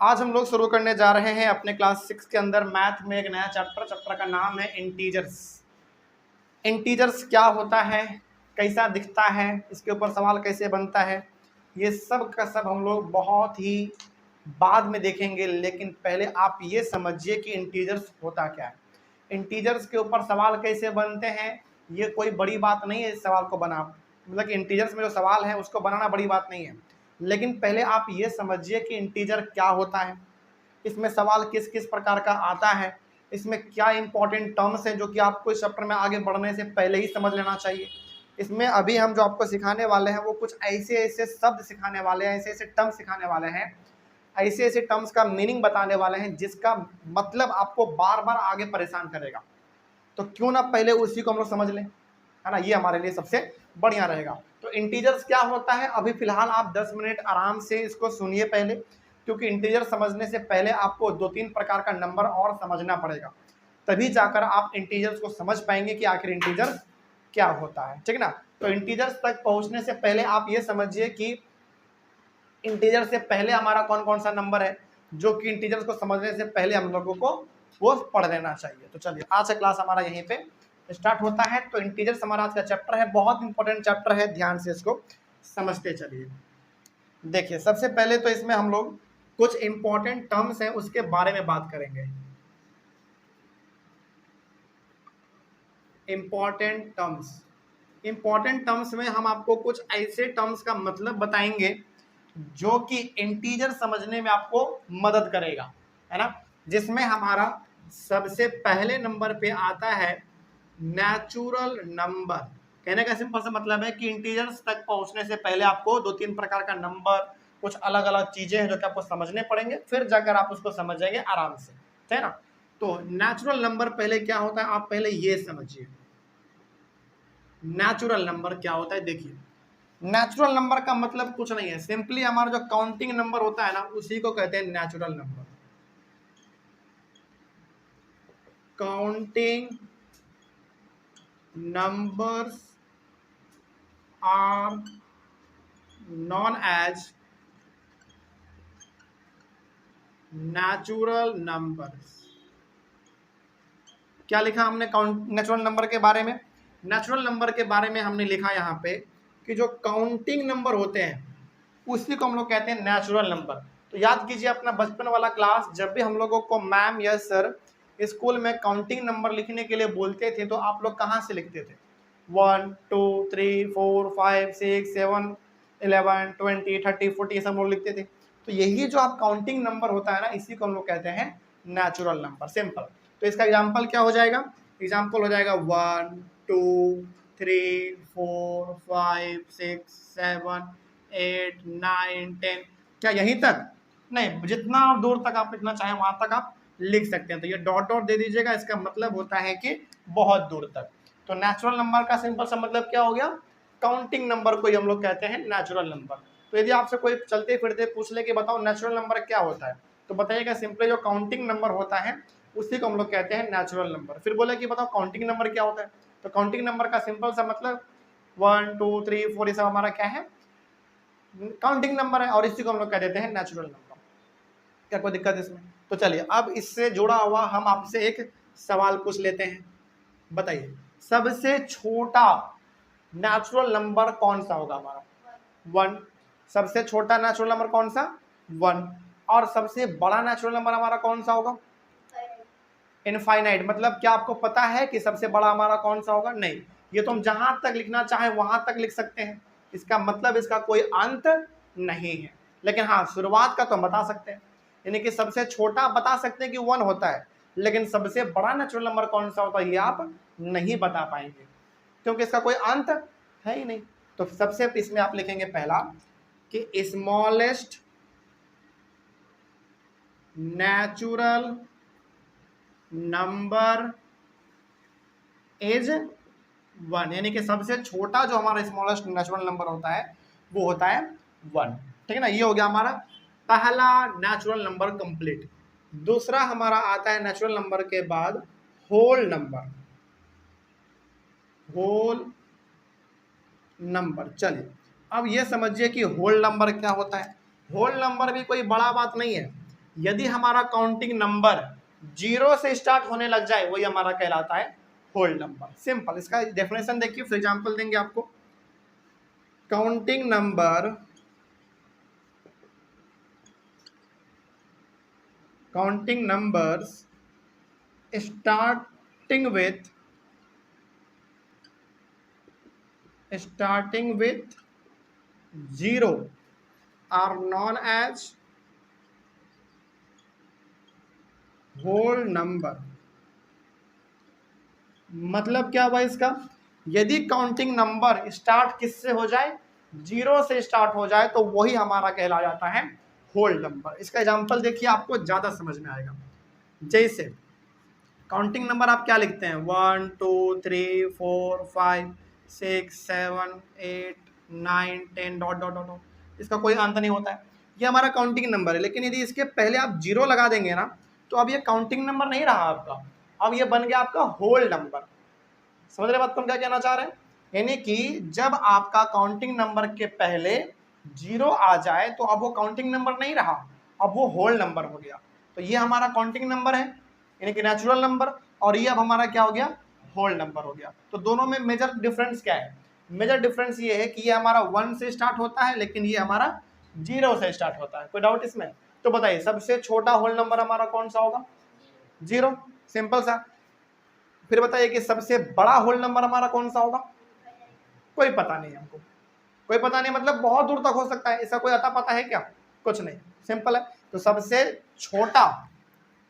आज हम लोग शुरू करने जा रहे हैं अपने क्लास 6 के अंदर मैथ में एक नया चैप्टर का नाम है इंटीजर्स। इंटीजर्स क्या होता है, कैसा दिखता है, इसके ऊपर सवाल कैसे बनता है, ये सब का सब हम लोग बहुत ही बाद में देखेंगे। लेकिन पहले आप ये समझिए कि इंटीजर्स होता क्या है, इंटीजर्स के ऊपर सवाल कैसे बनते हैं। ये कोई बड़ी बात नहीं है इस सवाल को बना, मतलब कि इंटीजर्स में जो सवाल है उसको बनाना बड़ी बात नहीं है। लेकिन पहले आप ये समझिए कि इंटीजर क्या होता है, इसमें सवाल किस किस प्रकार का आता है, इसमें क्या इंपॉर्टेंट टर्म्स हैं जो कि आपको इस चैप्टर में आगे बढ़ने से पहले ही समझ लेना चाहिए। इसमें अभी हम जो आपको सिखाने वाले हैं वो कुछ ऐसे ऐसे शब्द सिखाने वाले हैं, ऐसे ऐसे टर्म्स सिखाने वाले हैं, ऐसे ऐसे टर्म्स का मीनिंग बताने वाले हैं जिसका मतलब आपको बार बार आगे परेशान करेगा। तो क्यों ना पहले उसी को हम लोग समझ लें, है ना, ये हमारे लिए सबसे बढ़िया रहेगा। तो इंटीजर्स क्या होता है, अभी फिलहाल आप 10 मिनट आराम से इसको सुनिए पहले, क्योंकि इंटीजर समझने से पहले आपको 2-3 प्रकार का नंबर और समझना पड़ेगा, तभी जाकर आप इंटीजर्स को समझ पाएंगे कि आखिर इंटीजर क्या होता है, ठीक ना। तो इंटीजर्स तक पहुंचने से पहले आप ये समझिए कि इंटीजर से पहले हमारा कौन कौन सा नंबर है, जो कि इंटीजर्स को समझने से पहले हम लोगों को वो पढ़ लेना चाहिए। तो चलिए आज का क्लास हमारा यहीं पे स्टार्ट होता है। तो इंटीजर्स हमारा आज का चैप्टर है, बहुत इंपॉर्टेंट चैप्टर है, ध्यान से इसको समझते चलिए। देखिए सबसे पहले तो इसमें हम लोग कुछ इंपॉर्टेंट टर्म्स हैं उसके बारे में बात करेंगे। इंपॉर्टेंट टर्म्स में हम आपको कुछ ऐसे टर्म्स का मतलब बताएंगे जो कि इंटीजर समझने में आपको मदद करेगा, है ना। जिसमें हमारा सबसे पहले नंबर पे आता है नेचुरल नंबर। कहने का सिंपल सा मतलब है कि इंटीजर्स तक पहुंचने से पहले आपको 2-3 प्रकार का नंबर, कुछ अलग अलग चीजें हैं जो कि आपको समझने पड़ेंगे, फिर जाकर आप उसको समझ जाएंगे आराम से, है ना। तो नेचुरल नंबर पहले क्या होता है आप पहले ये समझिए। नेचुरल नंबर क्या होता है, देखिए नेचुरल नंबर का मतलब कुछ नहीं है, सिंपली हमारा जो काउंटिंग नंबर होता है ना उसी को कहते हैं natural number. Counting numbers are known as natural numbers. क्या लिखा हमने नेचुरल नंबर के बारे में? नेचुरल नंबर के बारे में हमने लिखा यहाँ पे कि जो काउंटिंग नंबर होते हैं उसी को हम लोग कहते हैं नेचुरल नंबर। तो याद कीजिए अपना बचपन वाला क्लास, जब भी हम लोगों को मैम या सर स्कूल में काउंटिंग नंबर लिखने के लिए बोलते थे तो आप लोग कहाँ से लिखते थे? 1 2 3 4 5 6 7 11 20 30 40 ये सब लोग लिखते थे। तो यही जो आप काउंटिंग नंबर होता है ना इसी को हम लोग कहते हैं नेचुरल नंबर, सिंपल। तो इसका एग्जाम्पल क्या हो जाएगा? एग्जाम्पल हो जाएगा 1 2 3 4 5 6 7 8 9 10। क्या यहीं तक? नहीं, जितना दूर तक आप लिखना चाहें वहां तक आप लिख सकते हैं। तो ये डॉट डॉट दे दीजिएगा, इसका मतलब होता है कि बहुत दूर तक। तो नेचुरल नंबर का सिंपल सा मतलब क्या हो गया? काउंटिंग नंबर को हम लोग कहते हैं नेचुरल नंबर। तो यदि आपसे कोई चलते फिरते पूछ ले कि बताओ नेचुरल नंबर क्या होता है, तो बताइएगा सिंपली जो काउंटिंग नंबर होता है उसी को हम लोग कहते हैं नेचुरल नंबर। फिर बोले कि बताओ काउंटिंग नंबर क्या होता है, तो काउंटिंग नंबर का सिंपल सा मतलब 1 2 3 4 ये सब हमारा क्या है? काउंटिंग नंबर है, और इसी को हम लोग कह देते हैं नेचुरल नंबर। क्या कोई दिक्कत इसमें? तो चलिए अब इससे जुड़ा हुआ हम आपसे एक सवाल पूछ लेते हैं। बताइए सबसे छोटा नेचुरल नंबर कौन सा होगा हमारा? 1। सबसे छोटा नेचुरल नंबर कौन सा? 1। और सबसे बड़ा नेचुरल नंबर हमारा कौन सा होगा? इनफाइनाइट। मतलब क्या आपको पता है कि सबसे बड़ा हमारा कौन सा होगा? नहीं, ये तो हम जहां तक लिखना चाहें वहां तक लिख सकते हैं, इसका मतलब इसका कोई अंत नहीं है। लेकिन हाँ शुरुआत का तो हम बता सकते हैं, यानी कि सबसे छोटा बता सकते हैं कि 1 होता है, लेकिन सबसे बड़ा नेचुरल नंबर कौन सा होता है ये आप नहीं बता पाएंगे, क्योंकि इसका कोई अंत है ही नहीं। तो सबसे इसमें आप लिखेंगे पहला कि स्मॉलेस्ट नेचुरल नंबर इज 1, यानी कि सबसे छोटा जो हमारा स्मॉलेस्ट नेचुरल नंबर होता है वो होता है 1, ठीक है ना। ये हो गया हमारा पहला नेचुरल नंबर कंप्लीट। दूसरा हमारा आता है नेचुरल नंबर के बाद होल नंबर। होल नंबर, चलिए अब ये समझिए कि होल नंबर क्या होता है। होल नंबर भी कोई बड़ा बात नहीं है, यदि हमारा काउंटिंग नंबर 0 से स्टार्ट होने लग जाए वही हमारा कहलाता है होल नंबर। सिंपल, इसका डेफिनेशन देखिए, फिर एग्जांपल देंगे आपको। Counting number starting with 0 are known as whole number। मतलब क्या हुआ इसका, यदि काउंटिंग नंबर स्टार्ट किससे हो जाए, 0 से स्टार्ट हो जाए, तो वही हमारा कहला जाता है होल नंबर। इसका एग्जांपल देखिए, आपको ज्यादा समझ में आएगा। जैसे काउंटिंग नंबर आप क्या लिखते हैं, 1 2 3 4 5 6 7 8 9 10 डॉट डॉट डॉट, इसका कोई अंत नहीं होता है। ये हमारा काउंटिंग नंबर है, लेकिन यदि इसके पहले आप 0 लगा देंगे ना, तो अब ये काउंटिंग नंबर नहीं रहा आपका, अब ये बन गया आपका होल नंबर। समझ रहे बात को हम क्या कहना चाह रहे हैं, यानी कि जब आपका काउंटिंग नंबर के पहले 0 आ जाए तो अब वो काउंटिंग नंबर नहीं रहा, अब वो होल नंबर हो गया। तो ये हमारा काउंटिंग नंबर है, यानी कि नेचुरल नंबर, और ये अब हमारा क्या हो गया, होल नंबर हो गया। तो दोनों में मेजर डिफरेंस क्या है, मेजर डिफरेंस ये है कि ये हमारा 1 से स्टार्ट होता है, लेकिन ये हमारा 0 से स्टार्ट होता है। कोई डाउट इसमें? तो बताइए सबसे छोटा होल नंबर हमारा कौन सा होगा, 0, सिंपल सा। फिर बताइए कि सबसे बड़ा होल नंबर हमारा कौन सा होगा, कोई पता नहीं हमको, कोई पता नहीं मतलब बहुत दूर तक हो सकता है, इसका कोई अता पता है क्या, कुछ नहीं, सिंपल है। तो सबसे छोटा,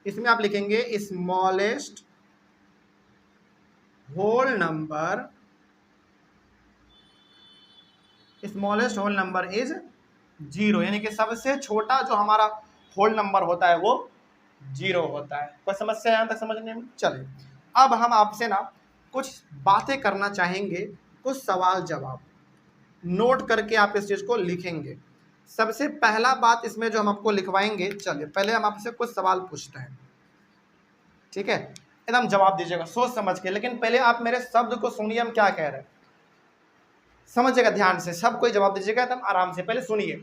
इसमें आप लिखेंगे smallest whole number, smallest whole number is 0, यानी कि सबसे छोटा जो हमारा होल नंबर होता है वो 0 होता है। कोई समस्या यहां तक समझने में? चलिए अब हम आपसे ना कुछ बातें करना चाहेंगे, कुछ सवाल जवाब नोट करके आप इस चीज को लिखेंगे। सबसे पहला बात इसमें जो हम आपको लिखवाएंगे, चलिए पहले हम आपसे कुछ सवाल पूछते हैं, ठीक है, एकदम जवाब दीजिएगा सोच समझ के, लेकिन पहले आप मेरे शब्द को सुनिए, हम क्या कह रहे हैं, समझिएगा ध्यान से, सब कोई जवाब दीजिएगा एकदम आराम से। पहले सुनिए,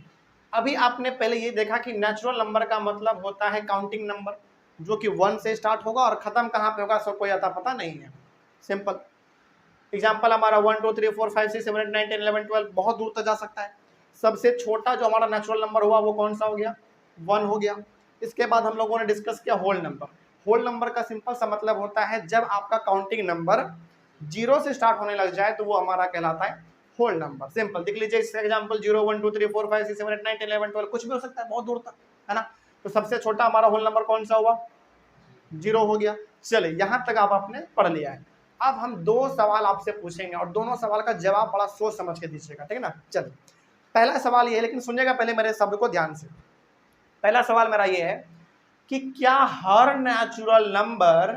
अभी आपने पहले ये देखा कि नेचुरल नंबर का मतलब होता है काउंटिंग नंबर, जो कि 1 से स्टार्ट होगा और खत्म कहाँ पे होगा, सब कोई अता पता नहीं है। सिंपल एग्जाम्पल हमारा 1 2 3 4 5 6 7 8 9 10 11 12 बहुत दूर तक जा सकता है। सबसे छोटा जो हमारा नेचुरल नंबर हुआ वो कौन सा हो गया, 1 हो गया। इसके बाद हम लोगों ने डिस्कस किया होल नंबर। होल नंबर का सिंपल सा मतलब होता है जब आपका काउंटिंग नंबर 0 से स्टार्ट होने लग जाए तो वो हमारा कहलाता है होल नंबर। सिंपल देख लीजिए इसका एग्जांपल 0 1 2 3 4 5 6 7 8 9 10 11 12 कुछ भी हो सकता है बहुत दूर तक, है ना। तो सबसे छोटा हमारा होल नंबर कौन सा हुआ, 0 हो गया। चलिए यहाँ तक आप आपने पढ़ लिया है। अब हम 2 सवाल आपसे पूछेंगे और दोनों सवाल का जवाब बड़ा सोच समझ के दीजिएगा, ठीक है ना। चलिए पहला सवाल ये है, लेकिन सुनिएगा पहले मेरे शब्द को ध्यान से। पहला सवाल मेरा ये है कि क्या हर नेचुरल नंबर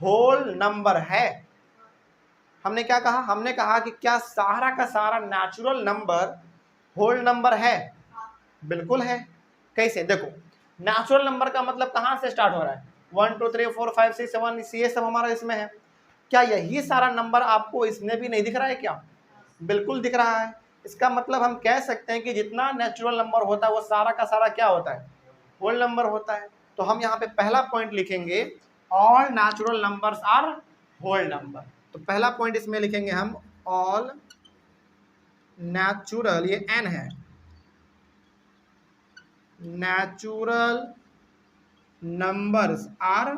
होल नंबर है। हमने क्या कहा, हमने कहा कि क्या सारा का सारा नेचुरल नंबर होल नंबर है, बिल्कुल है। कैसे, देखो नेचुरल नंबर का मतलब कहाँ से स्टार्ट हो रहा है, 1 2 3 4 5 6 7 ये सब हमारा इसमें है। क्या यही सारा नंबर आपको इसमें भी नहीं दिख रहा है क्या, बिल्कुल दिख रहा है। इसका मतलब हम कह सकते हैं कि जितना नेचुरल नंबर होता है वो सारा का सारा क्या होता है, होल नंबर होता है। तो हम यहाँ पे पहला पॉइंट लिखेंगे all natural numbers are whole number. तो पहला पॉइंट इसमें लिखेंगे हम ऑल नेचुरल, ये एन है, natural numbers are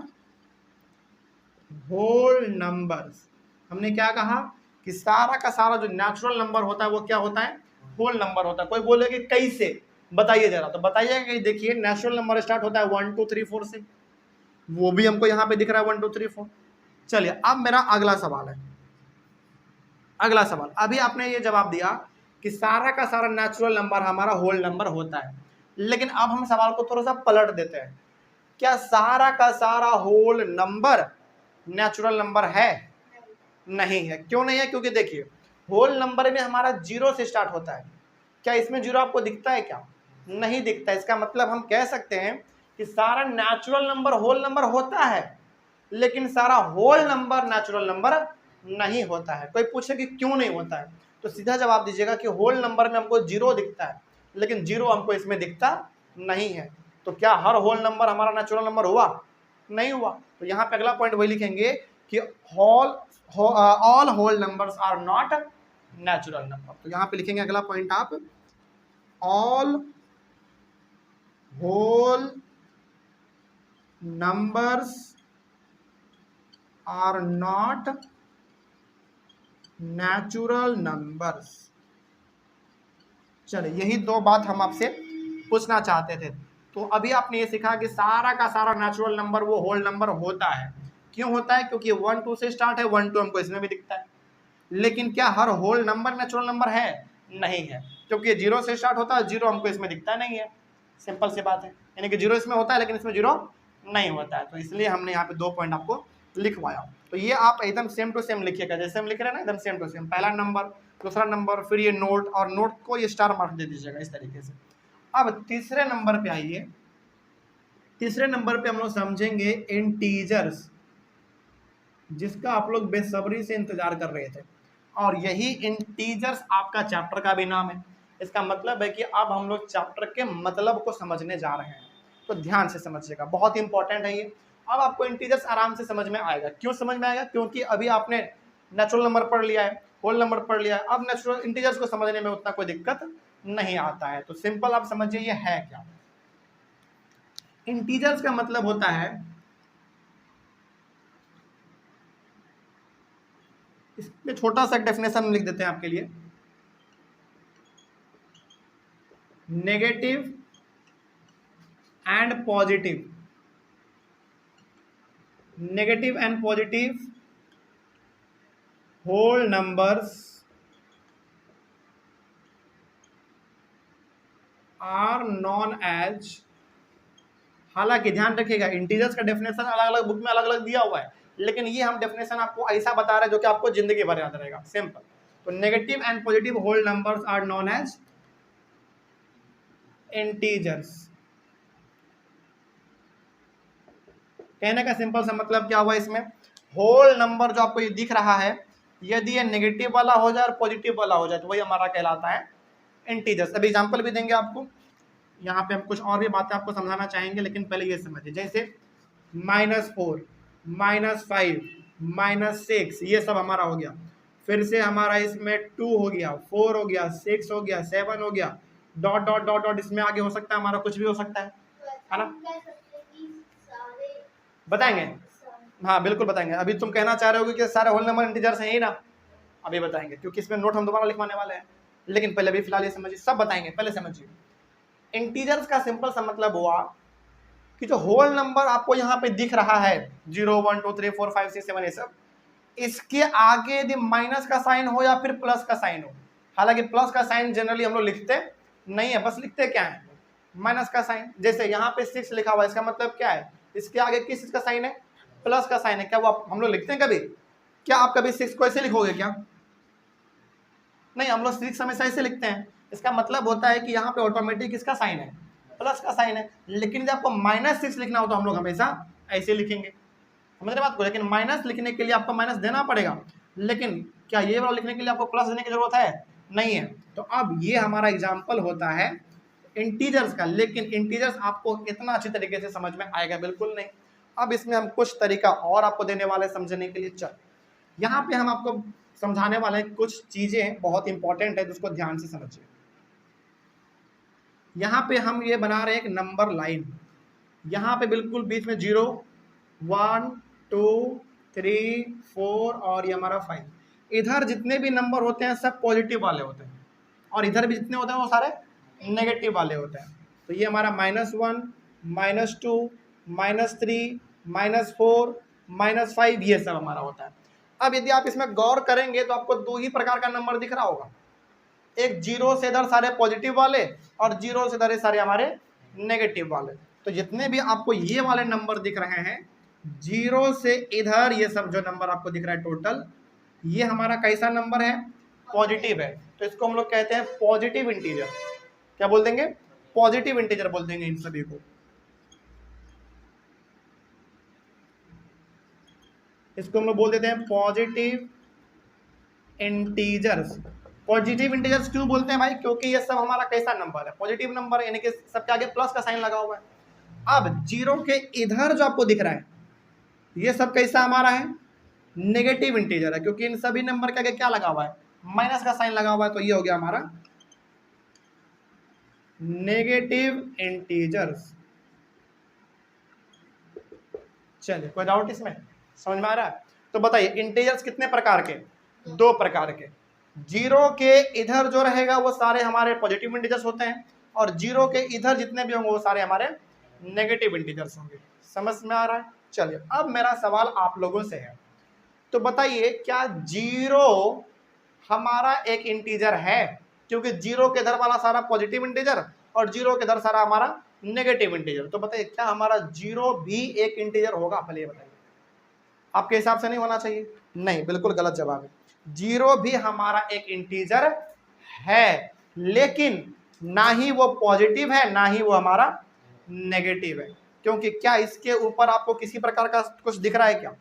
whole numbers. हमने क्या कहा कि सारा का सारा जो नेचुरल नंबर होता है वो क्या होता है, होल नंबर होता है। कोई बोले कि कैसे, बताइए जरा, तो बताइएगा कि देखिए नेचुरल नंबर स्टार्ट होता है 1 2 3 4 से, वो भी हमको यहाँ पे दिख रहा है 1 2 3 4। चलिए अब मेरा अगला सवाल है, अगला सवाल, अभी आपने ये जवाब दिया कि सारा का सारा नेचुरल नंबर हमारा होल नंबर होता है, लेकिन अब हम सवाल को थोड़ा सा पलट देते हैं। क्या सारा का सारा होल नंबर नेचुरल नंबर है, नहीं है। क्यों नहीं है, क्योंकि देखिए होल नंबर में हमारा 0 से स्टार्ट होता है। क्या इसमें 0 आपको दिखता है क्या, नहीं दिखता। इसका मतलब हम कह सकते हैं कि सारा नेचुरल नंबर होल नंबर होता है, लेकिन सारा होल नंबर नेचुरल नंबर नहीं होता है। कोई पूछे कि क्यों नहीं होता है, तो सीधा जवाब दीजिएगा कि होल नंबर में हमको 0 दिखता है, लेकिन 0 हमको इसमें दिखता नहीं है। तो क्या हर होल नंबर हमारा नेचुरल नंबर हुआ? नहीं हुआ। तो यहाँ पे अगला पॉइंट वही लिखेंगे कि all whole numbers are not natural number. तो यहाँ पे लिखेंगे अगला पॉइंट आप, all whole numbers are not natural numbers. चलिए यही दो बात हम आपसे पूछना चाहते थे। तो अभी आपने ये सीखा कि सारा का सारा नेचुरल नंबर वो होल नंबर होता है। क्यों होता है? क्योंकि 1 2 से स्टार्ट है, 1 2 हमको इसमें भी दिखता है। लेकिन क्या हर होल नंबर नेचुरल नंबर है? नहीं है, क्योंकि 0 से स्टार्ट होता है, 0 हमको इसमें दिखता नहीं है। सिंपल सी बात है, यानी कि 0 इसमें होता है लेकिन इसमें 0 नहीं होता है। तो इसलिए हमने यहाँ पे 2 पॉइंट आपको लिखवाया। तो ये आप एकदम सेम टू सेम लिखिएगा, जैसे हम लिख रहे हैं ना, एकदम सेम टू सेम। पहला नंबर, दूसरा नंबर, फिर ये नोट, और नोट को ये स्टार मार्क दे दीजिएगा इस तरीके से। अब तीसरे नंबर पे आइए। तीसरे नंबर पे हम लोग समझेंगे इंटीजर्स, जिसका आप लोग बेसब्री से इंतजार कर रहे थे। और यही इंटीजर्स आपका चैप्टर का भी नाम है। इसका मतलब है कि अब हम लोग चैप्टर के मतलब को समझने जा रहे हैं। तो ध्यान से समझिएगा, बहुत इंपॉर्टेंट है ये। अब आपको इंटीजर्स आराम से समझ में आएगा। क्यों समझ में आएगा? क्योंकि अभी आपने नेचुरल नंबर पढ़ लिया है, होल नंबर पढ़ लिया है। अब नेचुरल इंटीजर्स को समझने में उतना कोई दिक्कत नहीं आता है। तो सिंपल आप समझिए ये है क्या। इंटीजर्स का मतलब होता है, इसमें छोटा सा डेफिनेशन लिख देते हैं आपके लिए, negative and positive, negative and positive whole numbers are known as. हालांकि ध्यान रखिएगा, इंटीजर्स का डेफिनेशन अलग अलग बुक में अलग अलग दिया हुआ है, लेकिन ये हम डेफिनेशन आपको ऐसा बता रहे हैं जो कि आपको जिंदगी भर याद रहेगा। सिंपल। तो negative and positive whole numbers are known as integers. कहने का सिंपल सा मतलब क्या हुआ इसमें, होल नंबर जो आपको ये दिख रहा है, यदि ये नेगेटिव वाला हो जाए और पॉजिटिव वाला हो जाए तो वही हमारा कहलाता है इंटीजर्स। अभी एग्जांपल भी देंगे आपको। यहाँ पे हम कुछ और भी बातें आपको समझाना चाहेंगे, लेकिन पहले ये समझिए। जैसे -4, -5, -6, ये सब हमारा हो गया। फिर से हमारा इसमें 2 हो गया, 4 हो गया, 6 हो गया, 7 हो गया, डॉट डॉट डॉट डॉट। इसमें आगे हो सकता है हमारा कुछ भी हो सकता है ना? बताएंगे? हाँ बिल्कुल बताएंगे। अभी तुम कहना चाह रहे हो कि सारे होल नंबर इंटीजर्स हैं ही ना? अभी बताएंगे, क्योंकि इसमें नोट हम दोबारा लिखवाने वाले हैं। लेकिन पहले भी फिलहाल ये समझिए, सब बताएंगे, पहले समझिए। इंटीजर्स का सिंपल सा मतलब हुआ कि जो होल नंबर आपको यहाँ पे दिख रहा है 0 1 2 3 4 5 6 7 ये सब, इसके आगे यदि माइनस का साइन हो या फिर प्लस का साइन हो। हालांकि प्लस का साइन जनरली हम लोग लिखते नहीं है, बस लिखते क्या है, माइनस का साइन। जैसे यहाँ पे 6 लिखा हुआ है, इसका मतलब क्या है, इसके आगे किस चीज का साइन है, प्लस का साइन है। क्या वो हम लोग लिखते हैं कभी? क्या आप कभी 6 को ऐसे लिखोगे क्या? नहीं, हम लोग 6 हमेशा ऐसे लिखते हैं। इसका मतलब होता है कि यहाँ पे ऑटोमेटिक इसका साइन है, प्लस का साइन है। लेकिन जब आपको -6 लिखना हो तो हम लोग हमेशा ऐसे लिखेंगे। समझ रहे बात को? लेकिन माइनस लिखने के लिए आपको माइनस देना पड़ेगा, लेकिन क्या ये वाला लिखने के लिए आपको प्लस देने की जरूरत है? नहीं है। तो अब ये हमारा एग्जाम्पल होता है इंटीजर्स का। लेकिन इंटीजर्स आपको इतना अच्छी तरीके से समझ में आएगा बिल्कुल नहीं। अब इसमें हम कुछ तरीका और आपको देने वाले समझने के लिए। चल यहाँ पे हम आपको समझाने वाले हैं कुछ चीजें बहुत इंपॉर्टेंट है, जिसको ध्यान से समझिए। यहाँ पे हम ये बना रहे हैं एक नंबर लाइन। यहाँ पे बिल्कुल बीच में 0 1 2 3 4 और ये हमारा 5। इधर जितने भी नंबर होते हैं सब पॉजिटिव वाले होते हैं, और इधर भी जितने होते हैं वो सारे नेगेटिव वाले होते हैं। तो ये हमारा -1 -2 -3 -4 -5 ये सब हमारा होता है। अब यदि आप इसमें गौर करेंगे तो आपको 2 ही प्रकार का नंबर दिख रहा होगा। एक 0 से इधर सारे पॉजिटिव वाले, और 0 से इधर सारे हमारे नेगेटिव वाले। तो जितने भी आपको ये वाले नंबर दिख रहे हैं 0 से इधर, ये सब जो नंबर आपको दिख रहा है टोटल, ये हमारा कैसा नंबर है? पॉजिटिव है। तो इसको हम लोग कहते हैं पॉजिटिव इंटीजर। क्या बोल देंगे? पॉजिटिव इंटीजर बोल देंगे इन सभी को। इसको हम लोग बोल देते हैं पॉजिटिव इंटीजर्स। पॉजिटिव इंटीजर्स क्यों बोलते हैं भाई? क्योंकि ये सब हमारा कैसा नंबर है? पॉजिटिव नंबर है, यानी कि सबके आगे प्लस का साइन लगा हुआ है। अब जीरो के इधर जो आपको दिख रहा है ये सब कैसा हमारा है, नेगेटिव इंटीजर है, क्योंकि इन सभी नंबर के आगे क्या लगा हुआ है, माइनस का साइन लगा हुआ है, तो ये हो गया हमारा नेगेटिव इंटीजर्स। चलिए कोई डाउट इसमें, समझ में आ रहा है? तो बताइए इंटीजर्स कितने प्रकार के, दो प्रकार के। जीरो के इधर जो रहेगा वो सारे हमारे पॉजिटिव इंटीजर्स होते हैं, और जीरो के इधर जितने भी होंगे वो सारे हमारे नेगेटिव इंटीजर्स होंगे। समझ में आ रहा है? चलिए अब मेरा सवाल आप लोगों से है, तो बताइए क्या जीरो हमारा एक इंटीजर है, क्योंकि जीरो के इधर वाला सारा पॉजिटिव इंटीजर और जीरो के इधर सारा हमारा नेगेटिव इंटीजर। तो बताइए क्या हमारा जीरो भी एक इंटीजर होगा? पहले ये बताइए, आपके हिसाब से नहीं होना चाहिए, नहीं, बिल्कुल गलत जवाब है। जीरो भी हमारा एक इंटीजर है, लेकिन ना ही वो पॉजिटिव है ना ही वो हमारा नेगेटिव है। क्योंकि क्या इसके ऊपर आपको किसी प्रकार का कुछ दिख रहा है क्या?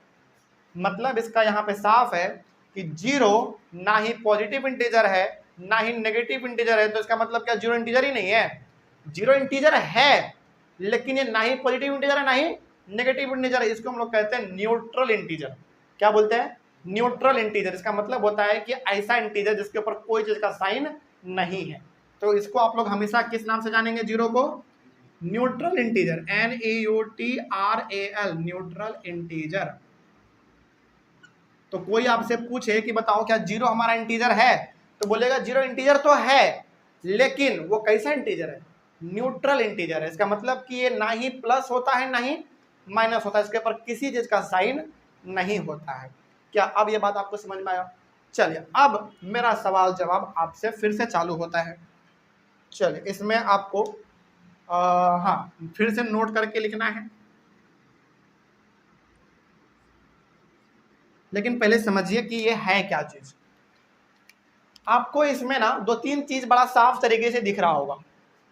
मतलब इसका यहाँ पे साफ है कि जीरो ना ही पॉजिटिव इंटीजर है ना ही नेगेटिव इंटीजर है, तो इसका मतलब क्या जीरो इंटीजर ही नहीं है? जीरो इंटीजर है, लेकिन ये ना ही पॉजिटिव इंटीजर है ना ही नेगेटिव इंटीजर है। इसको हम लोग कहते हैं न्यूट्रल इंटीजर। क्या बोलते हैं? Neutral integer. इसका मतलब होता है कि ऐसा इंटीजर जिसके ऊपर कोई चीज का साइन नहीं है। तो इसको आप लोग हमेशा किस नाम से जानेंगे? जीरो को neutral integer, NEUTRAL, neutral integer. तो कोई आपसे पूछे कि बताओ क्या जीरो हमारा इंटीजर है, तो बोलेगा जीरो इंटीजर तो है, लेकिन वो कैसा इंटीजर है? न्यूट्रल इंटीजर है। इसका मतलब कि ये ना ही प्लस होता है ना ही माइनस होता है, इसके ऊपर किसी चीज का साइन नहीं होता है। क्या अब ये बात आपको समझ में आया? चलिए अब मेरा सवाल जवाब आपसे फिर से चालू होता है। चलिए इसमें आपको हाँ फिर से नोट करके लिखना है, लेकिन पहले समझिए कि ये है क्या चीज। आपको इसमें ना दो तीन चीज बड़ा साफ तरीके से दिख रहा होगा।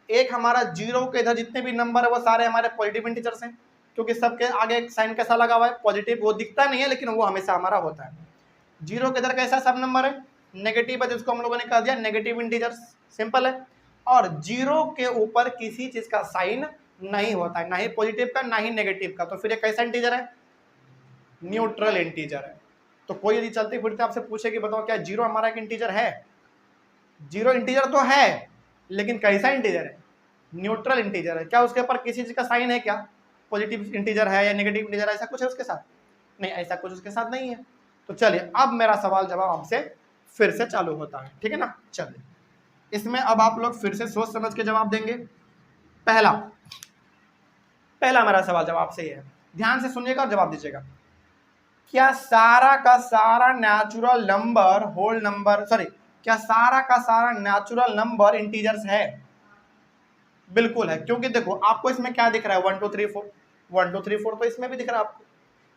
एक हमारा जीरो के इधर जितने भी नंबर है वो सारे हमारे पॉजिटिव इंटीजर्स हैं, क्योंकि सबके आगे एक साइन कैसा लगा हुआ है? पॉजिटिव। वो दिखता नहीं है लेकिन वो हमेशा हमारा होता है। जीरो के इधर कैसा सब नंबर है? नेगेटिव है, जिसको हम लोगों ने कह दिया नेगेटिव इंटीजर्स। सिंपल है। और जीरो के ऊपर किसी चीज का साइन नहीं होता है, ना ही पॉजिटिव का ना ही नेगेटिव का, तो फिर ये कैसा इंटीजर है? न्यूट्रल इंटीजर है। तो कोई यदि चलते फिरते आपसे पूछे कि बताओ क्या जीरो हमारा एक इंटीजर है? जीरो इंटीजर तो है, लेकिन कैसा इंटीजर है? न्यूट्रल इंटीजर है। क्या उसके ऊपर किसी चीज का साइन है क्या? पॉजिटिव इंटीजर है या नेगेटिव इंटीजर है, ऐसा कुछ है उसके साथ? नहीं, ऐसा कुछ उसके साथ नहीं है। तो चलिए अब मेरा सवाल जवाब आपसे फिर से चालू होता है, ठीक है ना? चलिए इसमें अब आप लोग फिर से सोच समझ के जवाब देंगे। पहला मेरा सवाल जवाब से ये है, ध्यान से सुनिएगा और जवाब दीजिएगा। क्या सारा का सारा natural number whole number, sorry, क्या सारा का सारा नेचुरल नंबर इंटीजर्स है? बिल्कुल है, क्योंकि देखो आपको इसमें क्या दिख रहा है? 1 2 3 4, 1 2 3 4 तो इसमें भी दिख रहा है आपको।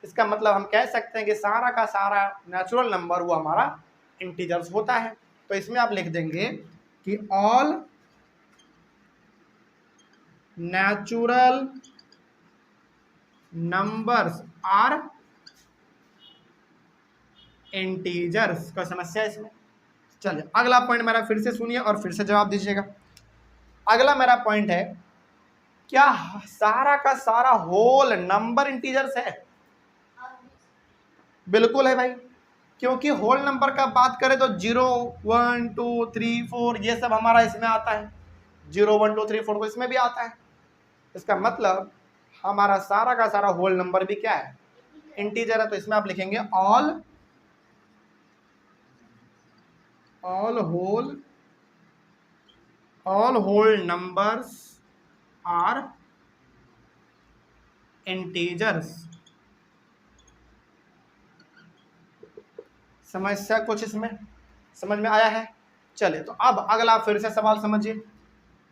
इसका मतलब हम कह सकते हैं कि सारा का सारा नेचुरल नंबर वो हमारा इंटीजर्स होता है। तो इसमें आप लिख देंगे कि all natural numbers are integers. कोई समस्या है इसमें? चलिए अगला पॉइंट मेरा फिर से सुनिए और फिर से जवाब दीजिएगा। अगला मेरा पॉइंट है, क्या सारा का सारा होल नंबर इंटीजर्स है? बिल्कुल है भाई, क्योंकि होल नंबर का बात करें तो 0 1 2 3 4 ये सब हमारा इसमें आता है। 0 1 2 3 4 को इसमें भी आता है। इसका मतलब हमारा सारा का सारा होल नंबर भी क्या है? इंटीजर है। तो इसमें आप लिखेंगे all whole numbers are integers. समस्या कुछ इसमें समझ में आया है? चलिए तो अब अगला फिर से सवाल समझिए,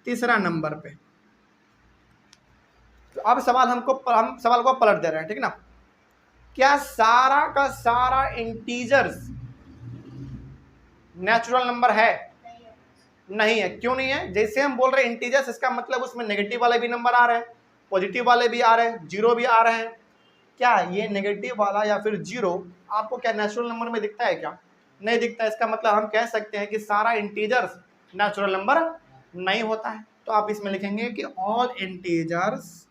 तीसरा नंबर पे। तो अब सवाल हम सवाल को पलट दे रहे हैं, ठीक ना? क्या सारा का सारा इंटीजर्स नेचुरल नंबर है? नहीं है। क्यों नहीं है? जैसे हम बोल रहे हैं इंटीजर्स, इसका मतलब उसमें नेगेटिव वाले भी नंबर आ रहे हैं, पॉजिटिव वाले भी आ रहे हैं, जीरो भी आ रहे हैं। क्या ये नेगेटिव वाला या फिर जीरो आपको क्या नेचुरल नंबर में दिखता है क्या? नहीं दिखता। इसका मतलब हम कह सकते हैं कि सारा इंटीजर्स नेचुरल नंबर नहीं होता है। तो आप इसमें लिखेंगे कि all integers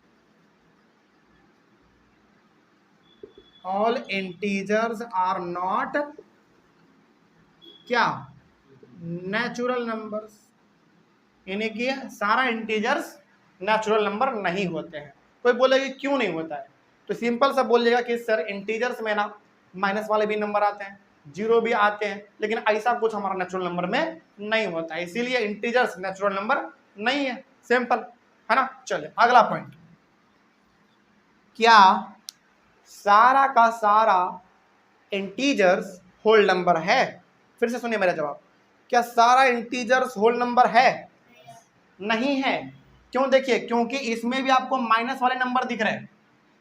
all integers are not क्या, नेचुरल नंबर्स, यानी कि सारा इंटीजर्स नेचुरल नंबर नहीं होते हैं। कोई बोलेगा क्यों नहीं होता है, तो सिंपल सा बोलिएगा कि सर इंटीजर्स में ना माइनस वाले भी नंबर आते हैं, जीरो भी आते हैं, लेकिन ऐसा कुछ हमारा नेचुरल नंबर में नहीं होता है, इसीलिए इंटीजर्स नेचुरल नंबर नहीं है। सिंपल है ना। चलिए अगला पॉइंट, क्या सारा का सारा इंटीजर्स होल नंबर है? फिर से सुनिए मेरा जवाब, क्या सारा इंटीजर्स होल नंबर है? नहीं है। क्यों? देखिए, क्योंकि इसमें भी आपको माइनस वाले नंबर दिख रहे हैं,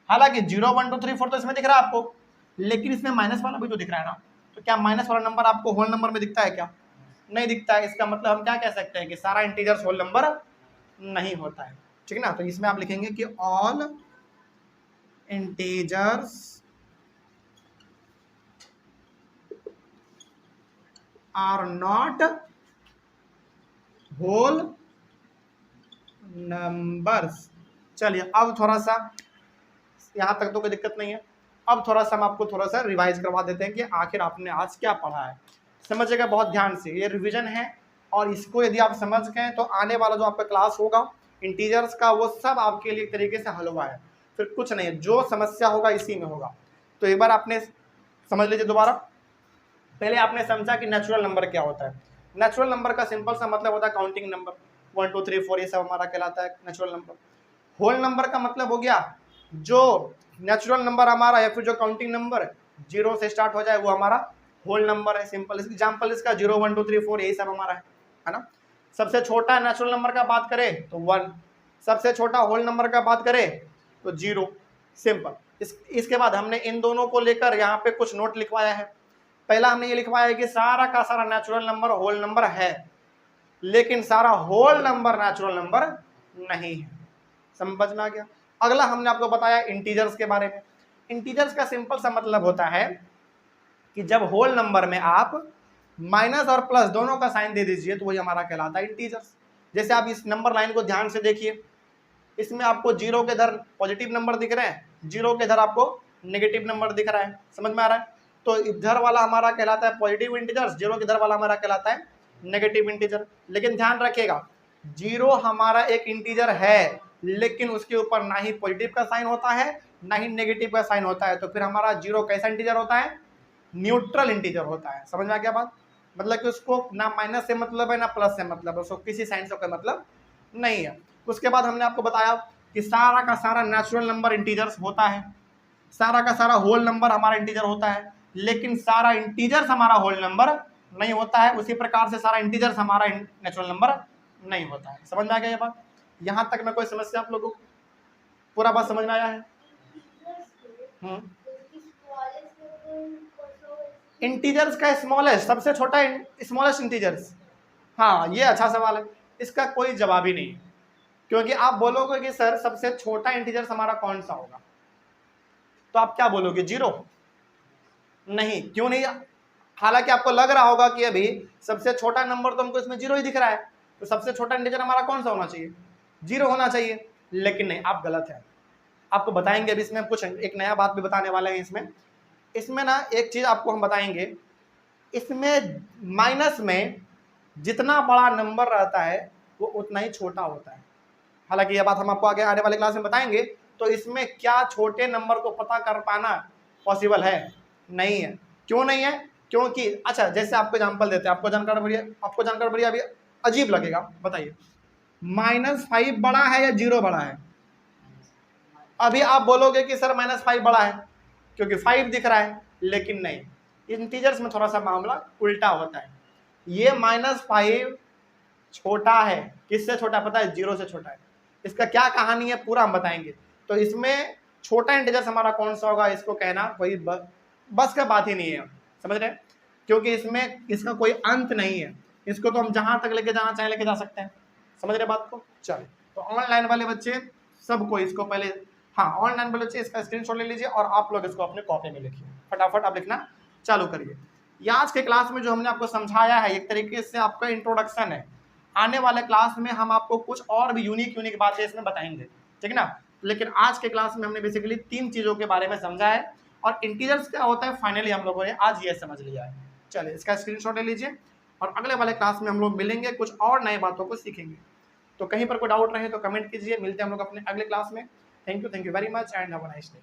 हालांकि 0 1 2 3 4 तो इसमें दिख रहा है आपको, लेकिन इसमें माइनस वाला भी तो दिख रहा है ना, तो क्या माइनस वाला नंबर आपको होल नंबर में दिखता है क्या? नहीं दिखता है। इसका मतलब हम क्या कह सकते हैं कि सारा इंटीजर्स होल नंबर नहीं होता है, ठीक है ना। तो इसमें आप लिखेंगे कि all integers are not whole numbers. चलिए अब थोड़ा सा, यहां तक तो कोई दिक्कत नहीं है, अब थोड़ा सा हम आपको थोड़ा सा रिवाइज करवा देते हैं कि आखिर आपने आज क्या पढ़ा है। समझिएगा बहुत ध्यान से, ये रिवीजन है, और इसको यदि आप समझ गए तो आने वाला जो आपका क्लास होगा इंटीजर्स का, वो सब आपके लिए एक तरीके से हलवा है, फिर कुछ नहीं है, जो समस्या होगा इसी में होगा। तो एक बार आपने समझ लीजिए दोबारा। पहले आपने समझा कि नेचुरल नंबर क्या होता है। नेचुरल नंबर का सिंपल सा मतलब होता है काउंटिंग नंबर, 1 2 3 4 ये सब हमारा कहलाता है नेचुरल नंबर। होल नंबर का मतलब हो गया जो नेचुरल नंबर हमारा या फिर जो काउंटिंग नंबर 0 से स्टार्ट हो जाए वो हमारा होल नंबर है। सिंपल एग्जांपल इसका 0 1 2 3 4 यही सब हमारा है ना। सबसे छोटा नेचुरल नंबर का बात करें तो 1, सबसे छोटा होल नंबर का बात करें तो 0। सिंपल। इसके बाद हमने इन दोनों को लेकर यहाँ पे कुछ नोट लिखवाया है। पहला हमने ये लिखवाया है कि सारा का सारा नेचुरल नंबर होल नंबर है, लेकिन सारा होल नंबर नेचुरल नंबर नहीं है। समझ में आ गया। अगला हमने आपको बताया इंटीजर्स के बारे में। इंटीजर्स का सिंपल सा मतलब होता है कि जब होल नंबर में आप माइनस और प्लस दोनों का साइन दे दीजिए तो वही हमारा कहलाता है इंटीजर्स। जैसे आप इस नंबर लाइन को ध्यान से देखिए, इसमें आपको 0 के इधर पॉजिटिव नंबर दिख रहे हैं, 0 के इधर आपको नेगेटिव नंबर दिख रहा है। समझ में आ रहा है। तो इधर वाला हमारा कहलाता है पॉजिटिव इंटीजर्स, 0 के इधर वाला हमारा कहलाता है नेगेटिव इंटीजर। लेकिन ध्यान रखिएगा, 0 हमारा एक इंटीजर है, लेकिन उसके ऊपर ना ही पॉजिटिव का साइन होता है ना ही नेगेटिव का साइन होता है, तो फिर हमारा 0 कैसा इंटीजर होता है? न्यूट्रल इंटीजर होता है। समझ में आ गया बात? मतलब कि उसको ना माइनस से मतलब है ना प्लस से मतलब है, उसको किसी साइन से कोई मतलब नहीं है। उसके बाद हमने आपको बताया कि सारा का सारा नेचुरल नंबर इंटीजर्स होता है, सारा का सारा होल नंबर हमारा इंटीजर होता है, लेकिन सारा इंटीजर्स हमारा होल नंबर नहीं होता है। उसी प्रकार से सारा इंटीजर्स हमारा नेचुरल नंबर नहीं होता है। समझ में आ गया ये बात? यहां तक में कोई समस्या आप लोगों को पूरा बात समझ में आया है? इंटीजर्स का स्मॉलेस्ट, सबसे छोटा स्मॉलेस्ट इंटीजर्स, हाँ ये अच्छा सवाल है, इसका कोई जवाब ही नहीं है। क्योंकि आप बोलोगे कि सर सबसे छोटा इंटीजर्स हमारा कौन सा होगा, तो आप क्या बोलोगे? 0? नहीं। क्यों नहीं? हालांकि आपको लग रहा होगा कि अभी सबसे छोटा नंबर तो हमको इसमें 0 ही दिख रहा है, तो सबसे छोटा इंटीजर हमारा कौन सा होना चाहिए? 0 होना चाहिए। लेकिन नहीं, आप गलत हैं। आपको बताएंगे अभी इसमें कुछ एक नया बात भी बताने वाले हैं। इसमें ना एक चीज आपको हम बताएंगे, इसमें माइनस में जितना बड़ा नंबर रहता है वो उतना ही छोटा होता है। हालांकि यह बात हम आपको आगे आने वाले क्लास में बताएंगे। तो इसमें क्या छोटे नंबर को पता कर पाना पॉसिबल है? नहीं है। क्यों नहीं है? क्योंकि अच्छा, जैसे आपको एग्जांपल देते हैं, आपको जानकर बढ़िया अभी अजीब लगेगा। बताइए, -5 बड़ा है या 0 बड़ा है? अभी आप बोलोगे कि सर -5 बड़ा है क्योंकि 5 दिख रहा है, लेकिन नहीं, इंटीजर्स में थोड़ा सा मामला उल्टा होता है। ये -5 छोटा है। किससे छोटा पता है? 0 से छोटा है। इसका क्या कहानी है पूरा हम बताएंगे। तो इसमें छोटा इंटीजर्स हमारा कौन सा होगा, इसको कहना कोई बस का बात ही नहीं है। समझ रहे हैं? क्योंकि इसमें इसका कोई अंत नहीं है, इसको तो हम जहां तक लेके जाना चाहे लेके जा सकते हैं। समझ रहे बात को? चलो, तो ऑनलाइन वाले बच्चे सबको इसको पहले, हाँ ऑनलाइन वाले बच्चे इसका स्क्रीनशॉट ले लीजिए और आप लोग इसको अपने कॉपी में लिखिए। फटाफट आप लिखना चालू करिए। आज के क्लास में जो हमने आपको समझाया है एक तरीके से आपका इंट्रोडक्शन है। आने वाले क्लास में हम आपको कुछ और भी यूनिक बातें इसमें बताएंगे, ठीक है ना। लेकिन आज के क्लास में हमने बेसिकली 3 चीज़ों के बारे में समझा है, और इंटीजर्स क्या होता है फाइनली हम लोगों ने आज ये समझ लिया है। चलिए इसका स्क्रीनशॉट ले लीजिए और अगले वाले क्लास में हम लोग मिलेंगे, कुछ और नए बातों को सीखेंगे। तो कहीं पर कोई डाउट रहे तो कमेंट कीजिए, मिलते हैं हम लोग अपने अगले क्लास में। Thank you very much and have a nice day.